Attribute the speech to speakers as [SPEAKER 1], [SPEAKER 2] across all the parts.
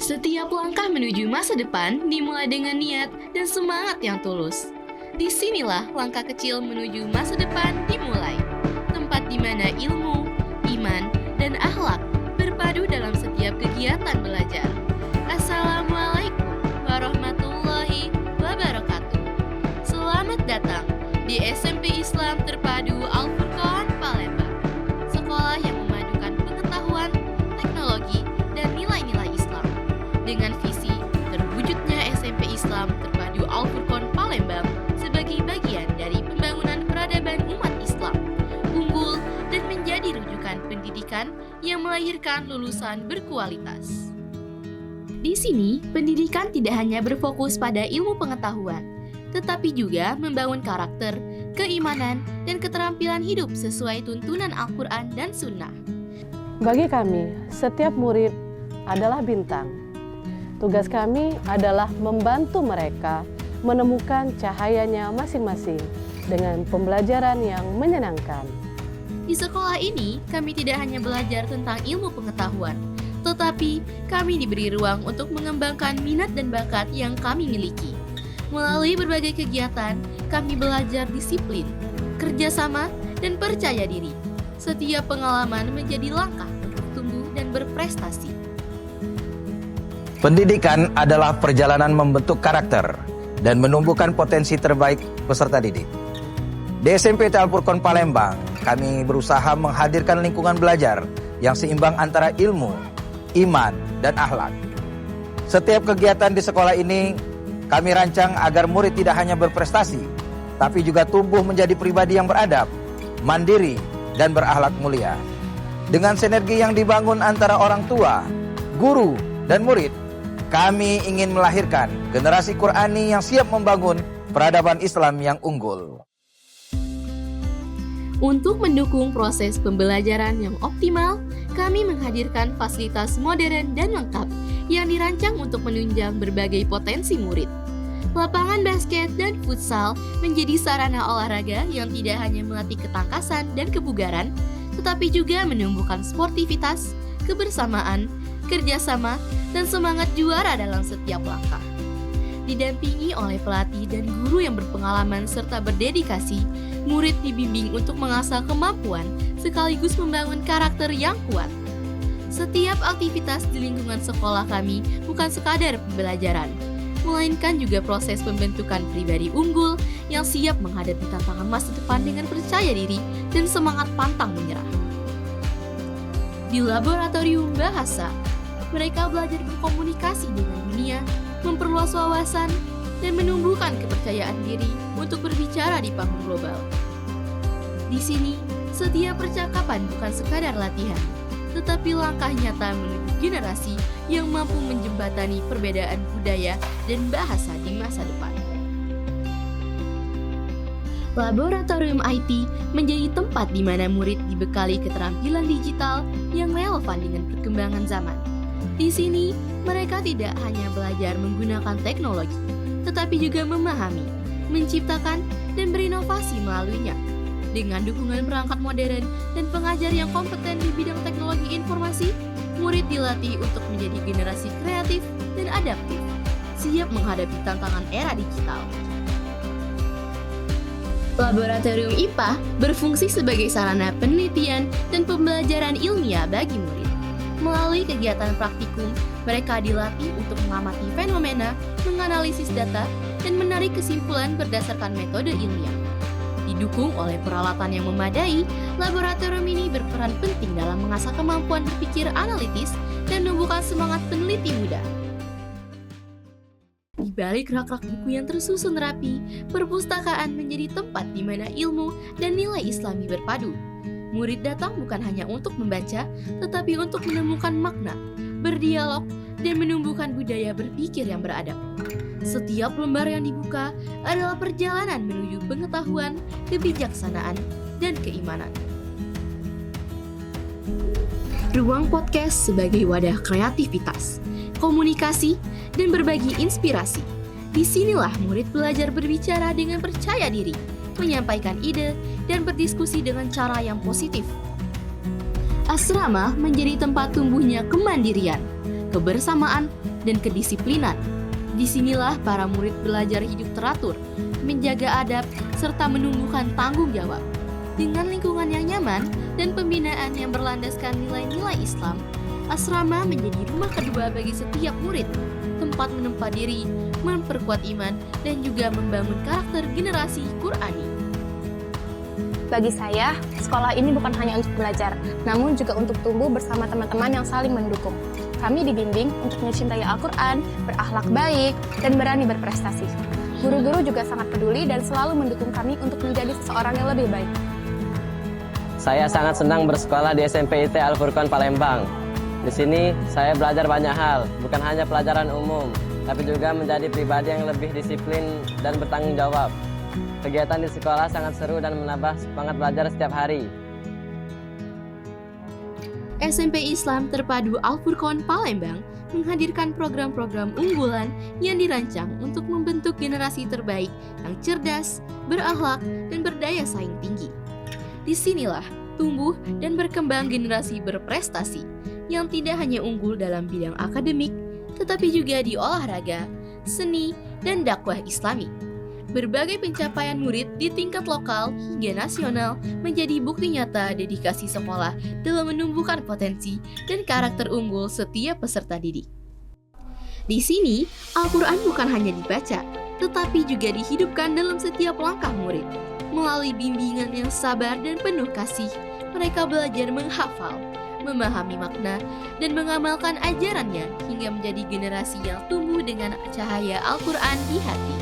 [SPEAKER 1] Setiap langkah menuju masa depan dimulai dengan niat dan semangat yang tulus. Disinilah langkah kecil menuju masa depan dimulai. Tempat di mana ilmu, iman, dan akhlak berpadu dalam setiap kegiatan belajar. Assalamualaikum warahmatullahi wabarakatuh. Selamat datang di SMP Islam Terpadu Al-Furqan Palembang. Sekolah yang memadukan pengetahuan, teknologi, dan nilai-nilai Islam. Dengan visi terwujudnya SMP Islam Terpadu Al-Furqan Palembang sebagai bagian dari pembangunan peradaban umat Islam, unggul dan menjadi rujukan pendidikan yang melahirkan lulusan berkualitas. Di sini, pendidikan tidak hanya berfokus pada ilmu pengetahuan, tetapi juga membangun karakter, keimanan, dan keterampilan hidup sesuai tuntunan Al-Quran dan Sunnah.
[SPEAKER 2] Bagi kami, setiap murid adalah bintang. Tugas kami adalah membantu mereka menemukan cahayanya masing-masing dengan pembelajaran yang menyenangkan.
[SPEAKER 1] Di sekolah ini, kami tidak hanya belajar tentang ilmu pengetahuan, tetapi kami diberi ruang untuk mengembangkan minat dan bakat yang kami miliki. Melalui berbagai kegiatan, kami belajar disiplin, kerjasama, dan percaya diri. Setiap pengalaman menjadi langkah untuk tumbuh dan berprestasi.
[SPEAKER 3] Pendidikan adalah perjalanan membentuk karakter dan menumbuhkan potensi terbaik peserta didik. Di SMP Al-Furqan Palembang, kami berusaha menghadirkan lingkungan belajar yang seimbang antara ilmu, iman, dan akhlak. Setiap kegiatan di sekolah ini kami rancang agar murid tidak hanya berprestasi, tapi juga tumbuh menjadi pribadi yang beradab, mandiri, dan berakhlak mulia. Dengan sinergi yang dibangun antara orang tua, guru, dan murid, kami ingin melahirkan generasi Qur'ani yang siap membangun peradaban Islam yang unggul.
[SPEAKER 1] Untuk mendukung proses pembelajaran yang optimal, kami menghadirkan fasilitas modern dan lengkap yang dirancang untuk menunjang berbagai potensi murid. Lapangan basket dan futsal menjadi sarana olahraga yang tidak hanya melatih ketangkasan dan kebugaran, tetapi juga menumbuhkan sportivitas, kebersamaan, kerjasama, dan semangat juara dalam setiap langkah. Didampingi oleh pelatih dan guru yang berpengalaman serta berdedikasi, murid dibimbing untuk mengasah kemampuan sekaligus membangun karakter yang kuat. Setiap aktivitas di lingkungan sekolah kami bukan sekadar pembelajaran, melainkan juga proses pembentukan pribadi unggul yang siap menghadapi tantangan masa depan dengan percaya diri dan semangat pantang menyerah. Di laboratorium bahasa, mereka belajar berkomunikasi dengan dunia, memperluas wawasan, dan menumbuhkan kepercayaan diri untuk berbicara di panggung global. Di sini, setiap percakapan bukan sekadar latihan, tetapi langkah nyata menuju generasi yang mampu menjembatani perbedaan budaya dan bahasa di masa depan. Laboratorium IT menjadi tempat di mana murid dibekali keterampilan digital yang relevan dengan perkembangan zaman. Di sini, mereka tidak hanya belajar menggunakan teknologi, tetapi juga memahami, menciptakan, dan berinovasi melaluinya. Dengan dukungan perangkat modern dan pengajar yang kompeten di bidang teknologi informasi, murid dilatih untuk menjadi generasi kreatif dan adaptif, siap menghadapi tantangan era digital. Laboratorium IPA berfungsi sebagai sarana penelitian dan pembelajaran ilmiah bagi murid. Melalui kegiatan praktikum, mereka dilatih untuk mengamati fenomena, menganalisis data, dan menarik kesimpulan berdasarkan metode ilmiah. Didukung oleh peralatan yang memadai, laboratorium ini berperan penting dalam mengasah kemampuan berpikir analitis dan menumbuhkan semangat peneliti muda. Di balik rak-rak buku yang tersusun rapi, perpustakaan menjadi tempat di mana ilmu dan nilai Islami berpadu. Murid datang bukan hanya untuk membaca, tetapi untuk menemukan makna, berdialog, dan menumbuhkan budaya berpikir yang beradab. Setiap lembar yang dibuka adalah perjalanan menuju pengetahuan, kebijaksanaan, dan keimanan. Ruang podcast sebagai wadah kreativitas, komunikasi, dan berbagi inspirasi. Disinilah murid belajar berbicara dengan percaya diri, menyampaikan ide, dan berdiskusi dengan cara yang positif. Asrama menjadi tempat tumbuhnya kemandirian, kebersamaan, dan kedisiplinan. Disinilah para murid belajar hidup teratur, menjaga adab, serta menumbuhkan tanggung jawab. Dengan lingkungan yang nyaman dan pembinaan yang berlandaskan nilai-nilai Islam, asrama menjadi rumah kedua bagi setiap murid, tempat menempa diri, memperkuat iman, dan juga membangun karakter generasi Qurani.
[SPEAKER 4] Bagi saya, sekolah ini bukan hanya untuk belajar, namun juga untuk tumbuh bersama teman-teman yang saling mendukung. Kami dibimbing untuk mencintai Al-Quran, berakhlak baik, dan berani berprestasi. Guru-guru juga sangat peduli dan selalu mendukung kami untuk menjadi seseorang yang lebih baik.
[SPEAKER 5] Saya sangat senang bersekolah di SMP IT Al-Furqon Palembang. Di sini saya belajar banyak hal, bukan hanya pelajaran umum, tapi juga menjadi pribadi yang lebih disiplin dan bertanggung jawab. Kegiatan di sekolah sangat seru dan menambah semangat belajar setiap hari.
[SPEAKER 1] SMP Islam Terpadu Al-Furqon Palembang menghadirkan program-program unggulan yang dirancang untuk membentuk generasi terbaik yang cerdas, berakhlak, dan berdaya saing tinggi. Disinilah tumbuh dan berkembang generasi berprestasi yang tidak hanya unggul dalam bidang akademik, tetapi juga di olahraga, seni, dan dakwah Islami. Berbagai pencapaian murid di tingkat lokal hingga nasional menjadi bukti nyata dedikasi sekolah dalam menumbuhkan potensi dan karakter unggul setiap peserta didik. Di sini, Al-Quran bukan hanya dibaca, tetapi juga dihidupkan dalam setiap langkah murid. Melalui bimbingan yang sabar dan penuh kasih, mereka belajar menghafal, memahami makna, dan mengamalkan ajarannya hingga menjadi generasi yang tumbuh dengan cahaya Al-Quran di hati.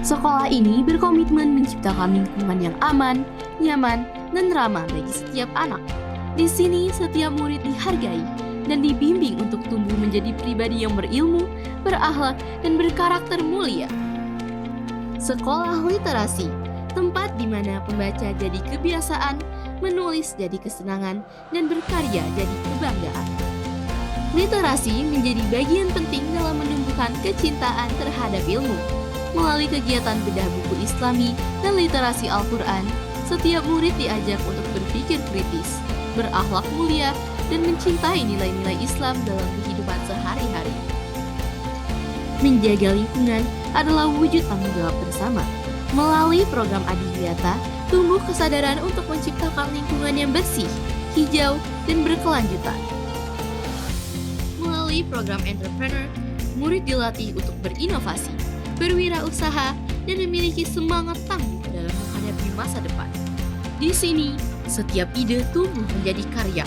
[SPEAKER 1] Sekolah ini berkomitmen menciptakan lingkungan yang aman, nyaman, dan ramah bagi setiap anak. Di sini, setiap murid dihargai dan dibimbing untuk tumbuh menjadi pribadi yang berilmu, berakhlak, dan berkarakter mulia. Sekolah literasi, tempat di mana pembaca jadi kebiasaan, menulis jadi kesenangan, dan berkarya jadi kebanggaan. Literasi menjadi bagian penting dalam menumbuhkan kecintaan terhadap ilmu. Melalui kegiatan bedah buku Islami dan literasi Al-Quran, setiap murid diajak untuk berpikir kritis, berakhlak mulia, dan mencintai nilai-nilai Islam dalam kehidupan sehari-hari. Menjaga lingkungan adalah wujud tanggung jawab bersama. Melalui program Adiwiyata, tumbuh kesadaran untuk menciptakan lingkungan yang bersih, hijau, dan berkelanjutan. Melalui program Entrepreneur, murid dilatih untuk berinovasi, berwirausaha, dan memiliki semangat tangguh dalam menghadapi masa depan. Di sini, setiap ide tumbuh menjadi karya.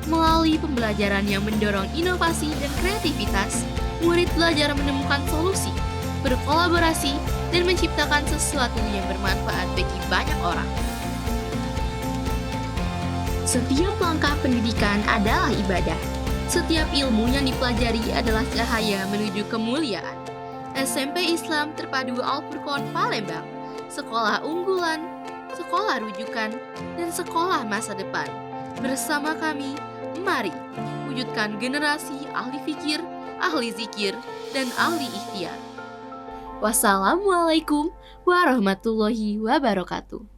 [SPEAKER 1] Melalui pembelajaran yang mendorong inovasi dan kreativitas, murid belajar menemukan solusi, berkolaborasi, dan menciptakan sesuatu yang bermanfaat bagi banyak orang. Setiap langkah pendidikan adalah ibadah. Setiap ilmu yang dipelajari adalah cahaya menuju kemuliaan. SMP Islam Terpadu Al-Furqon Palembang, sekolah unggulan, sekolah rujukan, dan sekolah masa depan. Bersama kami, mari wujudkan generasi ahli fikir, ahli zikir, dan ahli ikhtiar. Wassalamualaikum warahmatullahi wabarakatuh.